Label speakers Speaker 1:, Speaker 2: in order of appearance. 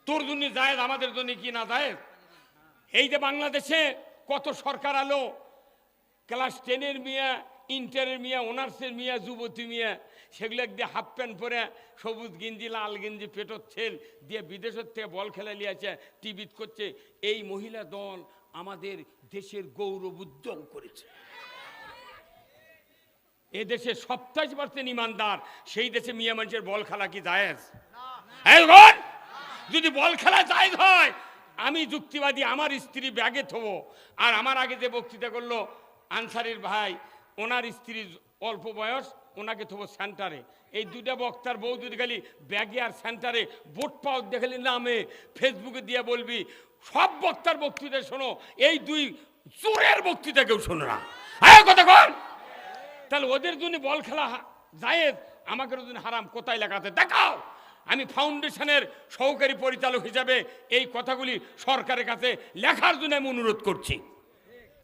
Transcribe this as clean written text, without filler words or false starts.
Speaker 1: তোর জন্য জায়েজ, আমাদের জন্য কি না জায়েজ? এই যে বাংলাদেশে কত সরকার আলো, ক্লাস 10-এর মেয়ে, ইন্টারের মেয়ে, অনার্সের মেয়ে, যুবতী মেয়ে, সেগুলো দিয়ে হাফ প্যান্ট পরে, সবুজ গেঞ্জি, লাল গেঞ্জি, পেটর ছেল দিয়ে বিদেশের থেকে বল খেলা নিয়ে আছে, টিভিত করছে। এই মহিলা দল আমাদের দেশের গৌরব উজ্জ্বল করেছে। এ দেশে 27% ইমানদার, সেই দেশে মিয়া মানুষের বল খেলা কি জায়েজ? যদি বল খেলা জায়েজ হয়, আমি যুক্তিবাদী, আমার স্ত্রী ব্যাগে থবো। আর আমার আগে যে বক্তৃতা করলো আনসারির ভাই, ওনার স্ত্রী অল্প বয়স, ওনাকে থবো সেন্টারে। এই দুটা বক্তার বউ যদি খালি ব্যাগে আর সেন্টারে ভোট পাও দেখালি নামে ফেসবুকে দিয়ে বলবি সব বক্তার বক্তৃতা শোনো, এই দুই চোরের বক্তৃতা কেউ শোনো না। হ্যাঁ কথা কর। তাহলে ওদের জন্য বল খেলা জায়েজ, আমাকে জন্য হারাম, কোথায় লেখা আছে দেখাও। আমি ফাউন্ডেশনের সহকারী পরিচালক হিসাবে এই কথাগুলি সরকারের কাছে লেখার জন্য আমি অনুরোধ করছি।